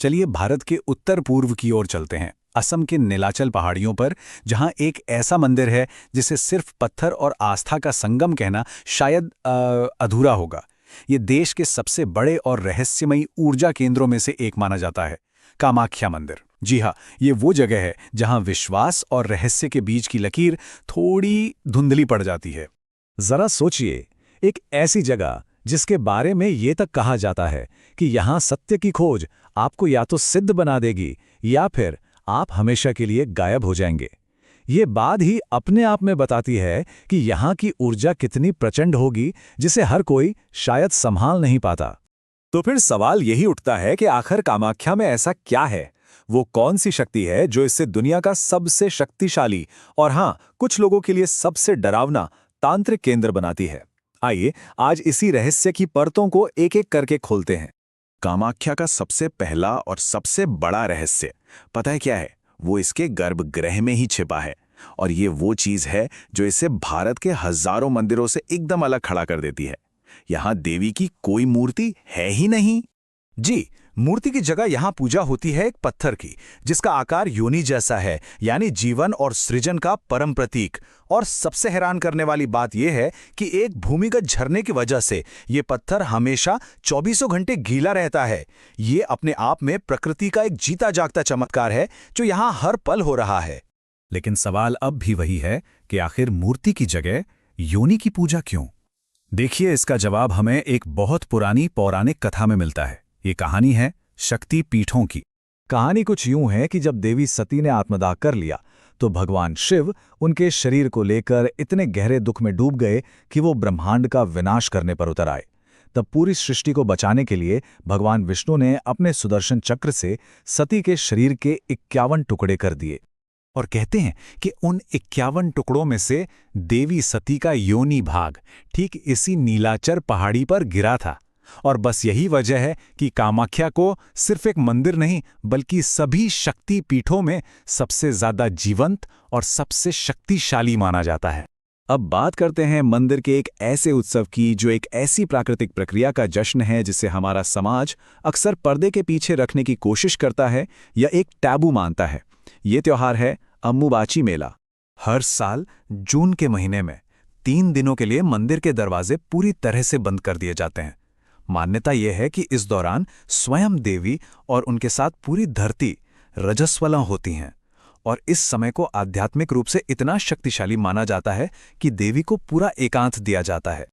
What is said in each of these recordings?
चलिए भारत के उत्तर पूर्व की ओर चलते हैं, असम के नीलाचल पहाड़ियों पर, जहां एक ऐसा मंदिर है जिसे सिर्फ पत्थर और आस्था का संगम कहना शायद अधूरा होगा। ये देश के सबसे बड़े और रहस्यमयी ऊर्जा केंद्रों में से एक माना जाता है, कामाख्या मंदिर। जी हाँ, ये वो जगह है जहां विश्वास और रहस्य के बीच की लकीर थोड़ी धुंधली पड़ जाती है। जरा सोचिए, एक ऐसी जगह जिसके बारे में ये तक कहा जाता है कि यहाँ सत्य की खोज आपको या तो सिद्ध बना देगी या फिर आप हमेशा के लिए गायब हो जाएंगे। ये बात ही अपने आप में बताती है कि यहाँ की ऊर्जा कितनी प्रचंड होगी, जिसे हर कोई शायद संभाल नहीं पाता। तो फिर सवाल यही उठता है कि आखिर कामाख्या में ऐसा क्या है? वो कौन सी शक्ति है जो इससे दुनिया का सबसे शक्तिशाली और हाँ, कुछ लोगों के लिए सबसे डरावना तांत्रिक केंद्र बनाती है? आइए आज इसी रहस्य की परतों को एक-एक करके खोलते हैं। कामाख्या का सबसे पहला और सबसे बड़ा रहस्य पता है क्या है? वो इसके गर्भगृह में ही छिपा है। और ये वो चीज है जो इसे भारत के हजारों मंदिरों से एकदम अलग खड़ा कर देती है। यहाँ देवी की कोई मूर्ति है ही नहीं। जी, मूर्ति की जगह यहाँ पूजा होती है एक पत्थर की, जिसका आकार योनि जैसा है, यानी जीवन और सृजन का परम प्रतीक। और सबसे हैरान करने वाली बात यह है कि एक भूमिगत झरने की वजह से ये पत्थर हमेशा 24 घंटे गीला रहता है। ये अपने आप में प्रकृति का एक जीता जागता चमत्कार है जो यहाँ हर पल हो रहा है। लेकिन सवाल अब भी वही है कि आखिर मूर्ति की जगह योनि की पूजा क्यों? देखिए, इसका जवाब हमें एक बहुत पुरानी पौराणिक कथा में मिलता है। ये कहानी है शक्ति पीठों की। कहानी कुछ यूं है कि जब देवी सती ने आत्मदाह कर लिया तो भगवान शिव उनके शरीर को लेकर इतने गहरे दुख में डूब गए कि वो ब्रह्मांड का विनाश करने पर उतर आए। तब पूरी सृष्टि को बचाने के लिए भगवान विष्णु ने अपने सुदर्शन चक्र से सती के शरीर के 51 टुकड़े कर दिए। और कहते हैं कि उन 51 टुकड़ों में से देवी सती का योनि भाग ठीक इसी नीलाचल पहाड़ी पर गिरा था। और बस यही वजह है कि कामाख्या को सिर्फ एक मंदिर नहीं, बल्कि सभी शक्ति पीठों में सबसे ज्यादा जीवंत और सबसे शक्तिशाली माना जाता है। अब बात करते हैं मंदिर के एक ऐसे उत्सव की जो एक ऐसी प्राकृतिक प्रक्रिया का जश्न है जिसे हमारा समाज अक्सर पर्दे के पीछे रखने की कोशिश करता है या एक टैबू मानता है। ये त्योहार है अम्बुबाची मेला। हर साल जून के महीने में 3 दिनों के लिए मंदिर के दरवाजे पूरी तरह से बंद कर दिए जाते हैं। मान्यता यह है कि इस दौरान स्वयं देवी और उनके साथ पूरी धरती रजस्वला होती हैं और इस समय को आध्यात्मिक रूप से इतना शक्तिशाली माना जाता है कि देवी को पूरा एकांत दिया जाता है।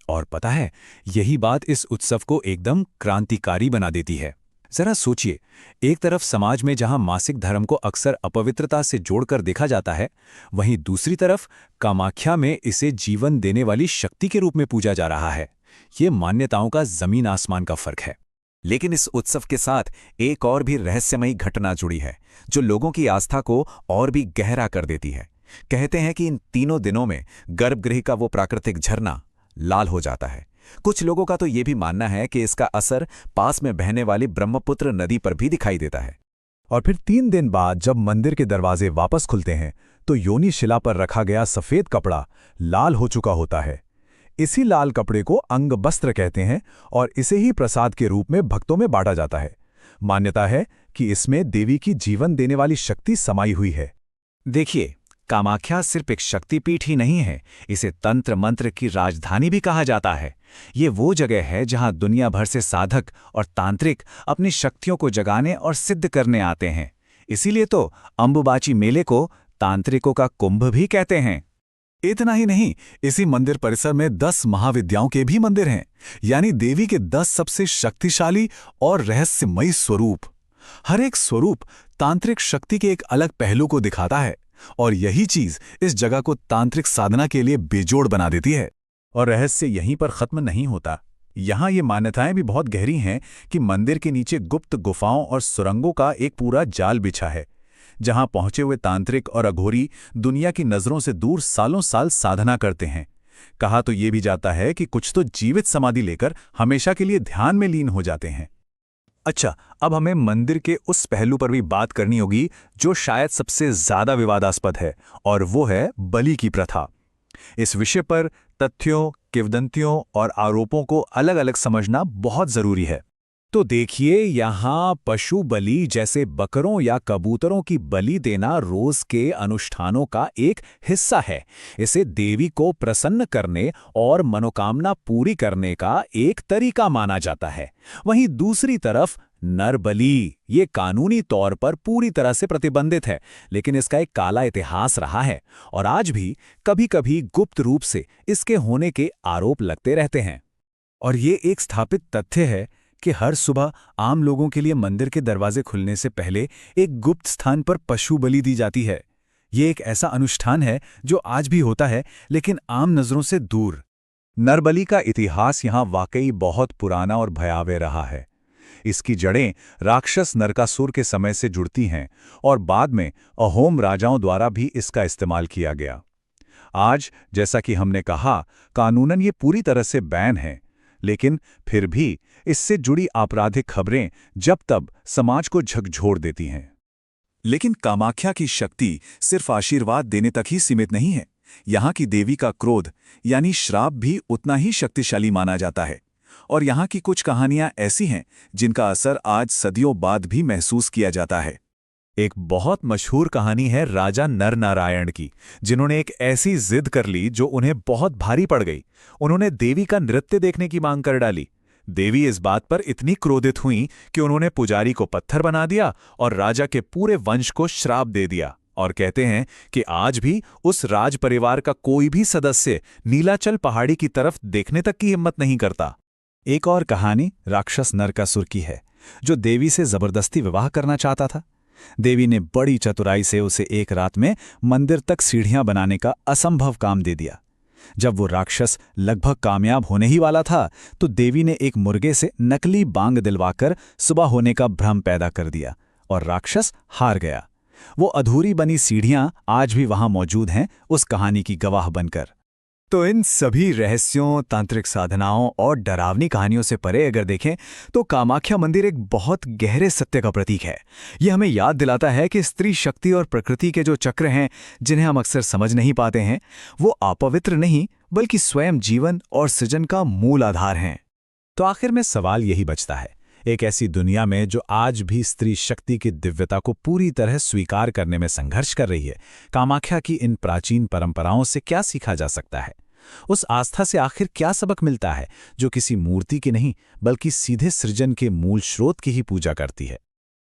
और पता है, यही बात इस उत्सव को एकदम क्रांतिकारी बना देती है। जरा सोचिए, एक तरफ समाज में जहां मासिक धर्म को अक्सर अपवित्रता से जोड़कर देखा जाता है, वहीं दूसरी तरफ कामाख्या में इसे जीवन देने वाली शक्ति के रूप में पूजा जा रहा है। ये मान्यताओं का जमीन आसमान का फर्क है। लेकिन इस उत्सव के साथ एक और भी रहस्यमयी घटना जुड़ी है जो लोगों की आस्था को और भी गहरा कर देती है। कहते हैं कि इन तीनों दिनों में गर्भगृह का वो प्राकृतिक झरना लाल हो जाता है। कुछ लोगों का तो ये भी मानना है कि इसका असर पास में बहने वाली ब्रह्मपुत्र नदी पर भी दिखाई देता है। और फिर 3 दिन बाद जब मंदिर के दरवाजे वापस खुलते हैं तो योनि शिला पर रखा गया सफेद कपड़ा लाल हो चुका होता है। इसी लाल कपड़े को अंग वस्त्र कहते हैं और इसे ही प्रसाद के रूप में भक्तों में बांटा जाता है। मान्यता है कि इसमें देवी की जीवन देने वाली शक्ति समाई हुई है। देखिए, कामाख्या सिर्फ एक शक्तिपीठ ही नहीं है, इसे तंत्र मंत्र की राजधानी भी कहा जाता है। ये वो जगह है जहां दुनिया भर से साधक और तांत्रिक अपनी शक्तियों को जगाने और सिद्ध करने आते हैं। इसीलिए तो अम्बुबाची मेले को तांत्रिकों का कुंभ भी कहते हैं। इतना ही नहीं, इसी मंदिर परिसर में 10 महाविद्याओं के भी मंदिर हैं, यानी देवी के 10 सबसे शक्तिशाली और रहस्यमयी स्वरूप। हर एक स्वरूप तांत्रिक शक्ति के एक अलग पहलू को दिखाता है और यही चीज इस जगह को तांत्रिक साधना के लिए बेजोड़ बना देती है। और रहस्य यहीं पर खत्म नहीं होता। यहाँ ये मान्यताएं भी बहुत गहरी हैं कि मंदिर के नीचे गुप्त गुफाओं और सुरंगों का एक पूरा जाल बिछा है, जहां पहुंचे हुए तांत्रिक और अघोरी दुनिया की नजरों से दूर सालों साल साधना करते हैं। कहा तो ये भी जाता है कि कुछ तो जीवित समाधि लेकर हमेशा के लिए ध्यान में लीन हो जाते हैं। अच्छा, अब हमें मंदिर के उस पहलू पर भी बात करनी होगी जो शायद सबसे ज्यादा विवादास्पद है, और वो है बलि की प्रथा। इस विषय पर तथ्यों, किंवदंतियों और आरोपों को अलग अलग समझना बहुत जरूरी है। तो देखिए, यहाँ पशु बलि जैसे बकरों या कबूतरों की बलि देना रोज के अनुष्ठानों का एक हिस्सा है। इसे देवी को प्रसन्न करने और मनोकामना पूरी करने का एक तरीका माना जाता है। वहीं दूसरी तरफ नर बलि ये कानूनी तौर पर पूरी तरह से प्रतिबंधित है, लेकिन इसका एक काला इतिहास रहा है और आज भी कभी-कभी गुप्त रूप से इसके होने के आरोप लगते रहते हैं। और ये एक स्थापित तथ्य है कि हर सुबह आम लोगों के लिए मंदिर के दरवाजे खुलने से पहले एक गुप्त स्थान पर पशु बलि दी जाती है। ये एक ऐसा अनुष्ठान है जो आज भी होता है, लेकिन आम नजरों से दूर। नरबली का इतिहास यहाँ वाकई बहुत पुराना और भयावह रहा है। इसकी जड़ें राक्षस नरकासुर के समय से जुड़ती हैं और बाद में अहोम राजाओं द्वारा भी इसका इस्तेमाल किया गया। आज, जैसा कि हमने कहा, कानूनन ये पूरी तरह से बैन है, लेकिन फिर भी इससे जुड़ी आपराधिक खबरें जब तब समाज को झकझोर देती हैं। लेकिन कामाख्या की शक्ति सिर्फ आशीर्वाद देने तक ही सीमित नहीं है। यहाँ की देवी का क्रोध यानी श्राप भी उतना ही शक्तिशाली माना जाता है। और यहाँ की कुछ कहानियां ऐसी हैं जिनका असर आज सदियों बाद भी महसूस किया जाता है। एक बहुत मशहूर कहानी है राजा नरनारायण की, जिन्होंने एक ऐसी जिद कर ली जो उन्हें बहुत भारी पड़ गई। उन्होंने देवी का नृत्य देखने की मांग कर डाली। देवी इस बात पर इतनी क्रोधित हुई कि उन्होंने पुजारी को पत्थर बना दिया और राजा के पूरे वंश को श्राप दे दिया। और कहते हैं कि आज भी उस राज परिवार का कोई भी सदस्य नीलाचल पहाड़ी की तरफ देखने तक की हिम्मत नहीं करता। एक और कहानी राक्षस नरकासुर की है, जो देवी से जबरदस्ती विवाह करना चाहता था। देवी ने बड़ी चतुराई से उसे एक रात में मंदिर तक सीढ़ियां बनाने का असंभव काम दे दिया। जब वो राक्षस लगभग कामयाब होने ही वाला था, तो देवी ने एक मुर्गे से नकली बांग दिलवाकर सुबह होने का भ्रम पैदा कर दिया और राक्षस हार गया। वो अधूरी बनी सीढ़ियां आज भी वहां मौजूद हैं, उस कहानी की गवाह बनकर। तो इन सभी रहस्यों, तांत्रिक साधनाओं और डरावनी कहानियों से परे अगर देखें, तो कामाख्या मंदिर एक बहुत गहरे सत्य का प्रतीक है। ये हमें याद दिलाता है कि स्त्री शक्ति और प्रकृति के जो चक्र हैं, जिन्हें हम अक्सर समझ नहीं पाते हैं, वो अपवित्र नहीं बल्कि स्वयं जीवन और सृजन का मूल आधार हैं। तो आखिर में सवाल यही बचता है, एक ऐसी दुनिया में जो आज भी स्त्री शक्ति की दिव्यता को पूरी तरह स्वीकार करने में संघर्ष कर रही है, कामाख्या की इन प्राचीन परंपराओं से क्या सीखा जा सकता है? उस आस्था से आखिर क्या सबक मिलता है, जो किसी मूर्ति की नहीं बल्कि सीधे सृजन के मूल स्रोत की ही पूजा करती है?